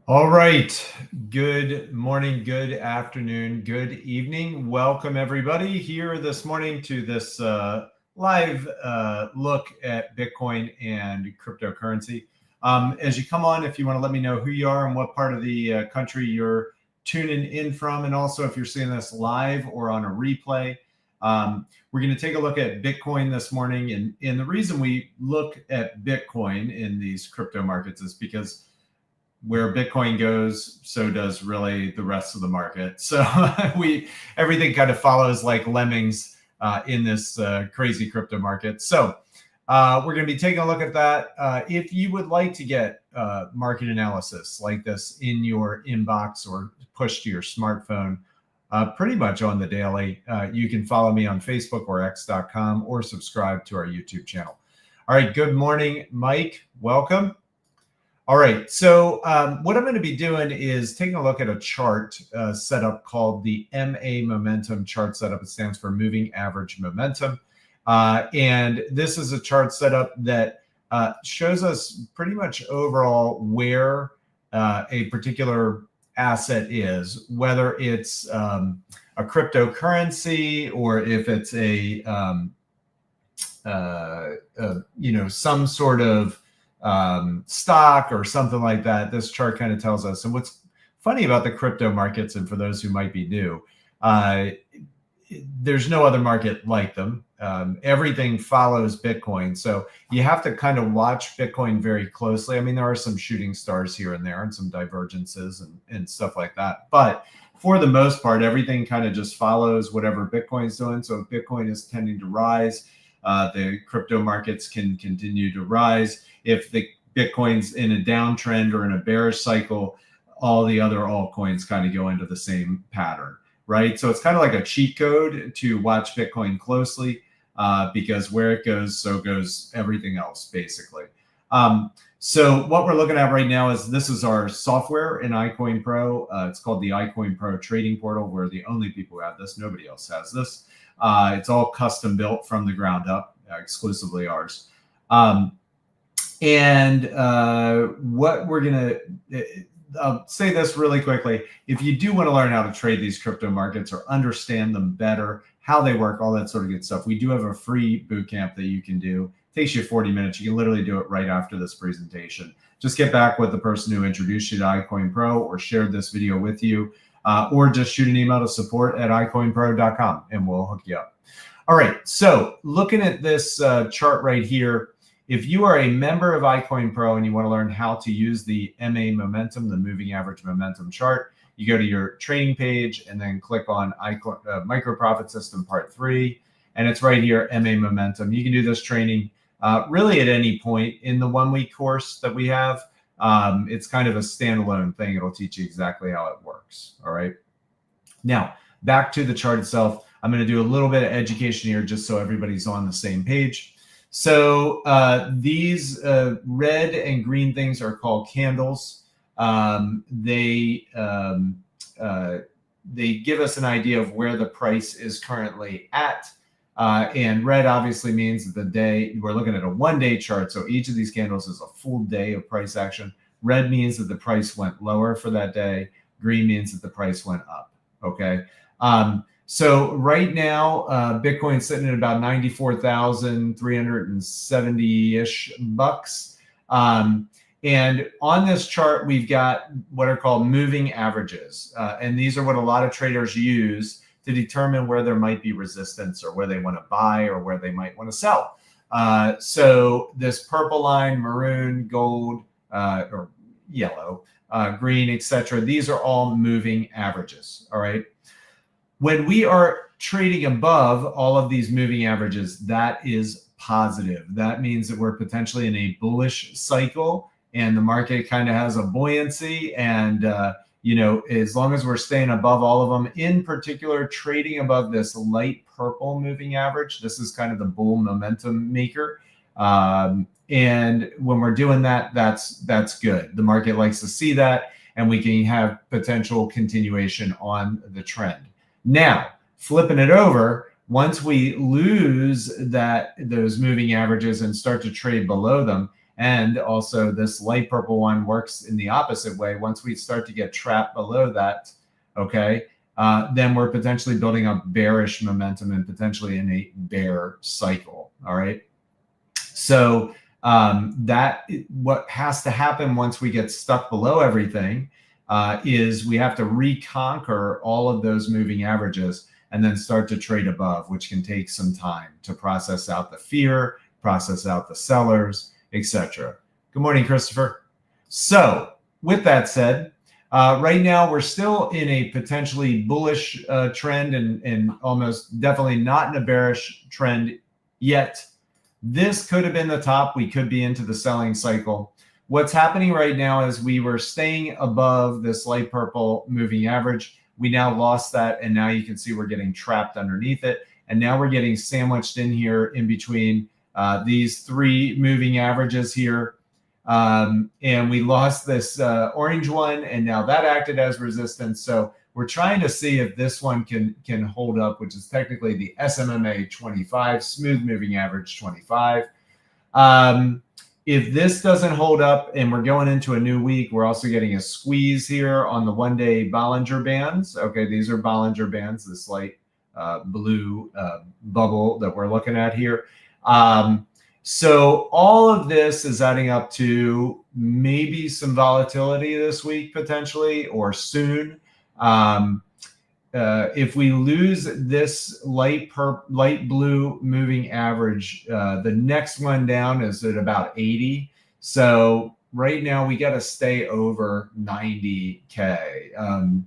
All right. Good morning, good afternoon, good evening. Welcome everybody here this morning to this live look at Bitcoin and cryptocurrency. As you come on, if you want to let me know who you are and what part of the country you're tuning in from, and also if you're seeing this live or on a replay. We're going to take a look at Bitcoin this morning. And the reason we look at Bitcoin in these crypto markets is because where Bitcoin goes, so does really the rest of the market. So everything kind of follows like lemmings in this crazy crypto market. So we're going to be taking a look at that. If you would like to get market analysis like this in your inbox or push to your smartphone, pretty much on the daily, you can follow me on Facebook or x.com or subscribe to our YouTube channel. All right. Good morning, Mike. Welcome. All right, so what I'm going to be doing is taking a look at a chart setup called the MA Momentum chart setup. It stands for Moving Average Momentum. And this is a chart setup that shows us pretty much overall where a particular asset is, whether it's a cryptocurrency or if it's a some sort of stock or something like that. This chart kind of tells us. And what's funny about the crypto markets, and for those who might be new, there's no other market like them. Everything follows Bitcoin. So you have to kind of watch Bitcoin very closely. I mean, there are some shooting stars here and there and some divergences and stuff like that. But for the most part, everything kind of just follows whatever Bitcoin's doing. So if Bitcoin is tending to rise, the crypto markets can continue to rise. If the Bitcoin's in a downtrend or in a bearish cycle, all the other altcoins kind of go into the same pattern, right? So it's kind of like a cheat code to watch Bitcoin closely because where it goes, so goes everything else, basically. So what we're looking at right now is this is our software in iCoinPro. It's called the iCoinPro trading portal. We're the only people who have this. Nobody else has this. It's all custom built from the ground up, exclusively ours. What we're going to I'll say this really quickly. If you do want to learn how to trade these crypto markets or understand them better, how they work, all that sort of good stuff, we do have a free boot camp that you can do. It takes you 40 minutes. You can literally do it right after this presentation. Just get back with the person who introduced you to iCoinPro or shared this video with you, or just shoot an email to support@icoinpro.com and we'll hook you up. All right. So looking at this chart right here, if you are a member of iCoinPro and you want to learn how to use the MA Momentum, the Moving Average Momentum chart, you go to your trading page and then click on Micro Profit System Part 3, and it's right here, MA Momentum. You can do this training really at any point in the 1-week course that we have. It's kind of a standalone thing. It'll teach you exactly how it works. All right. Now, back to the chart itself. I'm going to do a little bit of education here just so everybody's on the same page. So these red and green things are called candles. They give us an idea of where the price is currently at. And red obviously means that the day, we're looking at a 1-day chart. So each of these candles is a full day of price action. Red means that the price went lower for that day. Green means that the price went up. Okay. So right now, Bitcoin's sitting at about 94,370-ish bucks. And on this chart, we've got what are called moving averages. And these are what a lot of traders use to determine where there might be resistance or where they want to buy or where they might want to sell. So this purple line, maroon, gold, or yellow, green, etc. These are all moving averages. All right. When we are trading above all of these moving averages, that is positive. That means that we're potentially in a bullish cycle and the market kind of has a buoyancy. And, as long as we're staying above all of them, in particular, trading above this light purple moving average, this is kind of the bull momentum maker. And when we're doing that, that's good. The market likes to see that, and we can have potential continuation on the trend. Now, flipping it over, once we lose those moving averages and start to trade below them, And also this light purple one works in the opposite way. Once we start to get trapped below that, okay, then we're potentially building up bearish momentum and potentially in a bear cycle. All right. So what has to happen once we get stuck below everything is we have to reconquer all of those moving averages and then start to trade above, which can take some time to process out the fear, process out the sellers, etc. Good morning, Christopher. So with that said, right now we're still in a potentially bullish trend and almost definitely not in a bearish trend yet. This could have been the top. We could be into the selling cycle. What's happening right now is we were staying above this light purple moving average. We now lost that, and now you can see we're getting trapped underneath it. And now we're getting sandwiched in here in between these three moving averages here. And we lost this orange one, and now that acted as resistance. So we're trying to see if this one can hold up, which is technically the SMMA 25, smooth moving average 25. If this doesn't hold up and we're going into a new week, we're also getting a squeeze here on the one-day Bollinger Bands. Okay, these are Bollinger Bands, this light blue bubble that we're looking at here. So all of this is adding up to maybe some volatility this week potentially or soon. If we lose this light blue moving average, the next one down is at about 80. So right now we got to stay over 90K.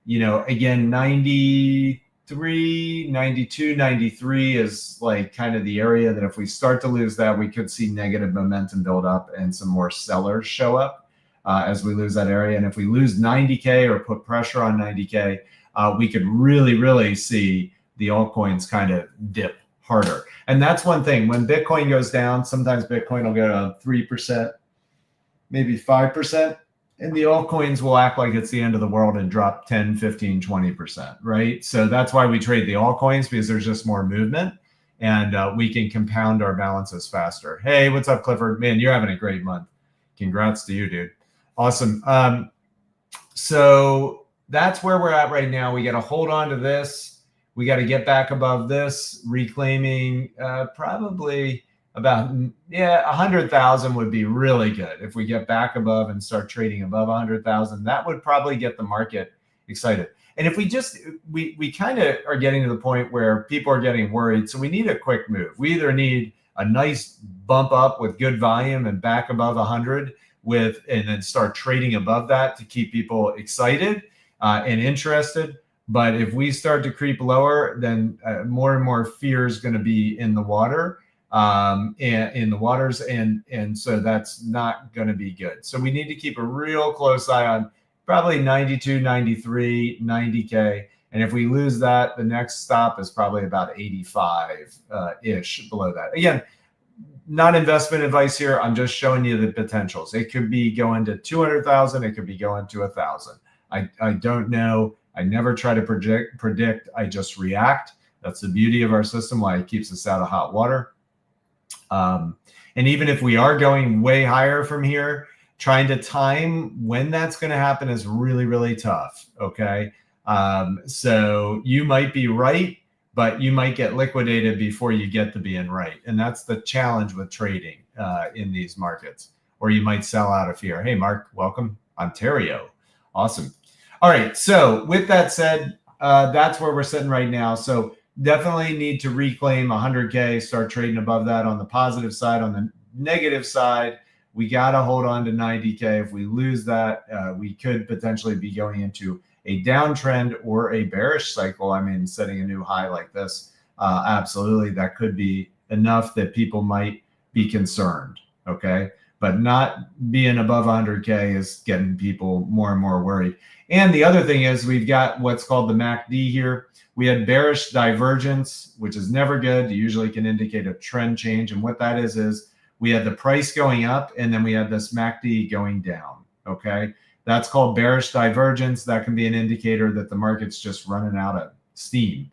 You know, again, 93, 92, 93 is like kind of the area that if we start to lose that, we could see negative momentum build up and some more sellers show up as we lose that area. And if we lose 90K or put pressure on 90K, we could really see the altcoins kind of dip harder. And that's one thing. When Bitcoin goes down, sometimes Bitcoin will go to 3%, maybe 5%. And the altcoins will act like it's the end of the world and drop 10, 15, 20%, right? So that's why we trade the altcoins, because there's just more movement and we can compound our balances faster. Hey, what's up, Clifford? Man, you're having a great month. Congrats to you, dude. Awesome. So that's where we're at right now. We got to hold on to this. We got to get back above this, reclaiming probably about 100,000 would be really good. If we get back above and start trading above 100,000, that would probably get the market excited. And if we just, we kind of are getting to the point where people are getting worried. So we need a quick move. We either need a nice bump up with good volume and back above 100 and then start trading above that to keep people excited and interested. But if we start to creep lower, then more and more fear is going to be in the water. And in the waters, and so that's not going to be good. So we need to keep a real close eye on probably 92, 93, 90K. And if we lose that, the next stop is probably about 85 ish below that. Again, not investment advice here. I'm just showing you the potentials. It could be going to 200,000. It could be going to 1,000. I don't know. I never try to predict. I just react. That's the beauty of our system, why it keeps us out of hot water. And even if we are going way higher from here, trying to time when that's going to happen is really tough. Okay. So you might be right, but you might get liquidated before you get to being right. And that's the challenge with trading in these markets, or you might sell out of fear. Hey, Mark, welcome. Ontario. Awesome. All right. So with that said, that's where we're sitting right now. So definitely need to reclaim 100K, start trading above that on the positive side. On the negative side, we got to hold on to 90K. If we lose that, we could potentially be going into a downtrend or a bearish cycle. I mean, setting a new high like this, absolutely, that could be enough that people might be concerned, okay? But not being above 100K is getting people more and more worried. And the other thing is we've got what's called the MACD here. We had bearish divergence, which is never good. You usually can indicate a trend change. And what that is we had the price going up and then we had this MACD going down, okay? That's called bearish divergence. That can be an indicator that the market's just running out of steam.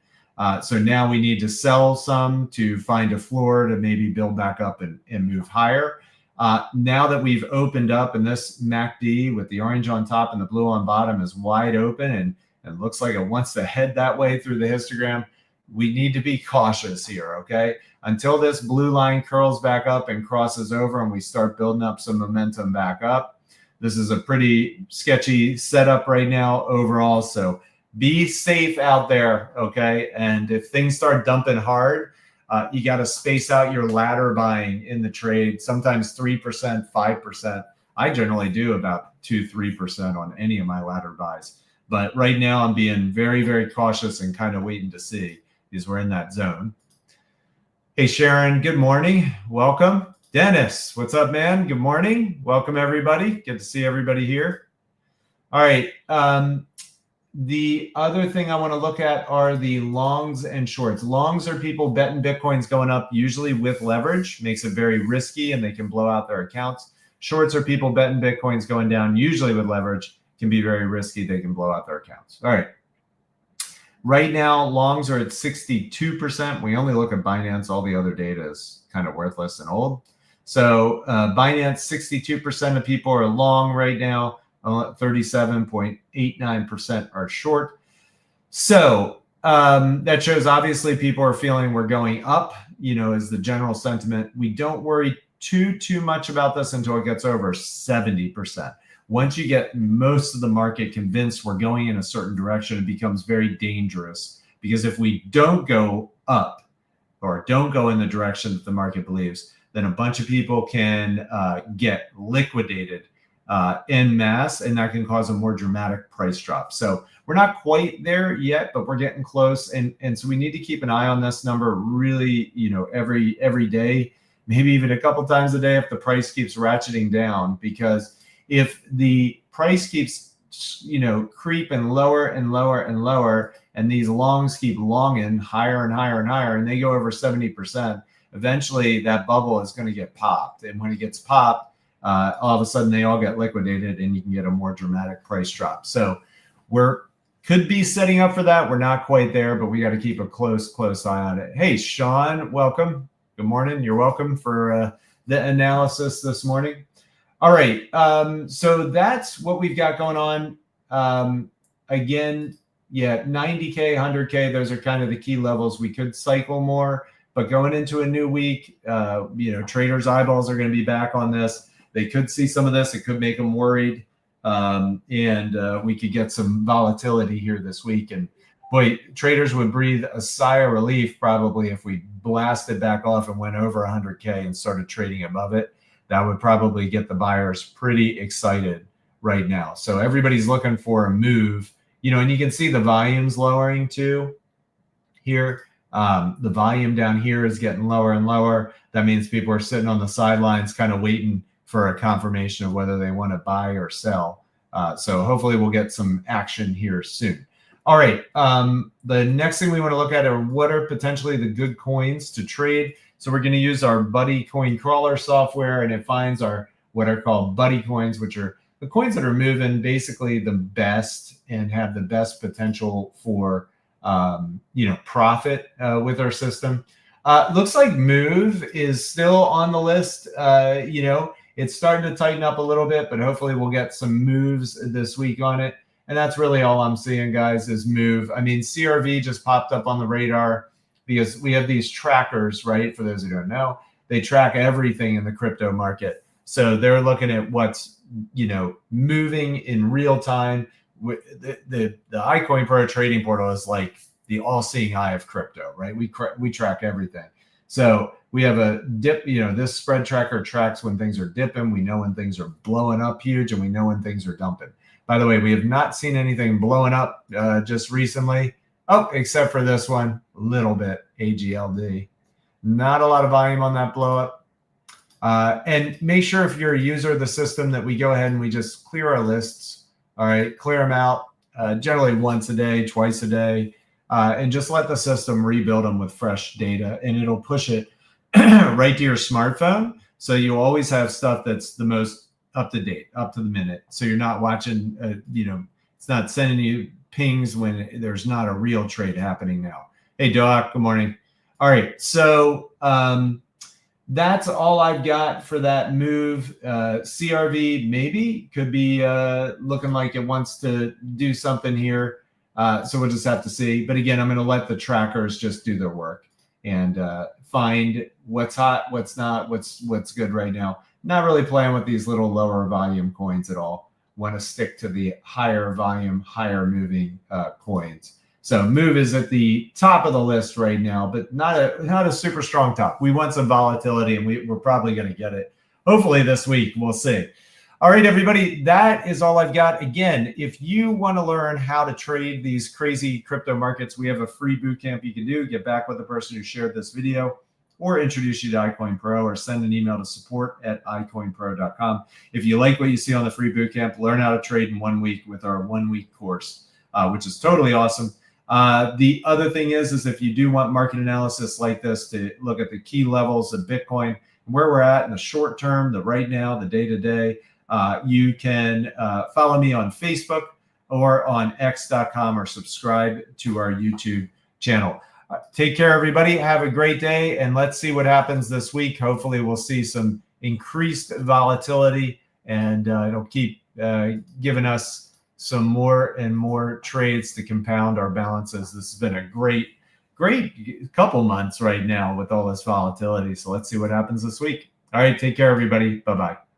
So now we need to sell some to find a floor to maybe build back up and move higher. Now that we've opened up and this MACD with the orange on top and the blue on bottom is wide open and looks like it wants to head that way through the histogram, we need to be cautious here, okay? Until this blue line curls back up and crosses over and we start building up some momentum back up. This is a pretty sketchy setup right now overall, so be safe out there, okay? And if things start dumping hard, you got to space out your ladder buying in the trade, sometimes 3%, 5%. I generally do about 2-3% on any of my ladder buys. But right now I'm being very, very cautious and kind of waiting to see because we're in that zone. Hey, Sharon, good morning. Welcome. Dennis, what's up, man? Good morning. Welcome, everybody. Good to see everybody here. All right. The other thing I want to look at are the longs and shorts. Longs are people betting Bitcoin's going up, usually with leverage, makes it very risky and they can blow out their accounts. Shorts are people betting Bitcoin's going down, usually with leverage, can be very risky. They can blow out their accounts. All right. Right now, longs are at 62%. We only look at Binance. All the other data is kind of worthless and old. So Binance, 62% of people are long right now. 37.89% are short. So that shows obviously people are feeling we're going up, is the general sentiment. We don't worry too much about this until it gets over 70%. Once you get most of the market convinced we're going in a certain direction, it becomes very dangerous, because if we don't go up or don't go in the direction that the market believes, then a bunch of people can get liquidated en masse, and that can cause a more dramatic price drop. So we're not quite there yet, but we're getting close. And so we need to keep an eye on this number really, every day, maybe even a couple times a day if the price keeps ratcheting down. Because if the price keeps, creeping lower and lower and lower, and these longs keep longing higher and higher and higher, and they go over 70%, eventually that bubble is going to get popped. And when it gets popped, all of a sudden they all get liquidated and you can get a more dramatic price drop. So could be setting up for that. We're not quite there, but we got to keep a close eye on it. Hey, Sean, welcome. Good morning. You're welcome for the analysis this morning. All right. So that's what we've got going on. Again, yeah, 90K, 100K, those are kind of the key levels. We could cycle more, but going into a new week, traders' eyeballs are going to be back on this. They could see some of this. It could make them worried. And we could get some volatility here this week. And boy, traders would breathe a sigh of relief probably if we blasted back off and went over 100K and started trading above it. That would probably get the buyers pretty excited right now. So everybody's looking for a move, and you can see the volumes lowering too here. The volume down here is getting lower and lower. That means people are sitting on the sidelines kind of waiting for a confirmation of whether they want to buy or sell. So hopefully we'll get some action here soon. All right. The next thing we want to look at are what are potentially the good coins to trade. So we're going to use our Buddy Coin Crawler software, and it finds what are called Buddy coins, which are the coins that are moving basically the best and have the best potential for profit with our system. Looks like Move is still on the list. It's starting to tighten up a little bit, but hopefully we'll get some moves this week on it. And that's really all I'm seeing, guys, is Move. I mean, CRV just popped up on the radar because we have these trackers, right? For those who don't know, they track everything in the crypto market. So they're looking at what's, moving in real time. The iCoinPro trading portal is like the all-seeing eye of crypto, right? We track everything. So we have a dip, this spread tracker tracks when things are dipping. We know when things are blowing up huge, and we know when things are dumping. By the way, we have not seen anything blowing up just recently. Oh, except for this one, a little bit, AGLD. Not a lot of volume on that blow up. And make sure if you're a user of the system that we go ahead and we just clear our lists. All right, clear them out generally once a day, twice a day. And just let the system rebuild them with fresh data, and it'll push it right to your smartphone. So you always have stuff that's the most up to date, up to the minute. So you're not watching, it's not sending you pings when there's not a real trade happening now. Hey, Doc, good morning. All right. So that's all I've got for that move. CRV maybe could be looking like it wants to do something here. So we'll just have to see. But again, I'm going to let the trackers just do their work and find what's hot, what's not, what's good right now. Not really playing with these little lower volume coins at all. Want to stick to the higher volume, higher moving coins. So Move is at the top of the list right now, but not a super strong top. We want some volatility, and we're probably going to get it. Hopefully this week, we'll see. All right, everybody, that is all I've got. Again, if you want to learn how to trade these crazy crypto markets, we have a free bootcamp you can do. Get back with the person who shared this video, or introduce you to iCoinPro, or send an email to support@iCoinPro.com. If you like what you see on the free bootcamp, learn how to trade in 1 week with our 1-week course, which is totally awesome. The other thing is if you do want market analysis like this to look at the key levels of Bitcoin, where we're at in the short term, the right now, the day-to-day, you can follow me on Facebook or on x.com, or subscribe to our YouTube channel. Take care, everybody. Have a great day, and let's see what happens this week. Hopefully we'll see some increased volatility, and it'll keep giving us some more and more trades to compound our balances. This has been a great couple months right now with all this volatility. So let's see what happens this week. All right, take care, everybody. Bye-bye.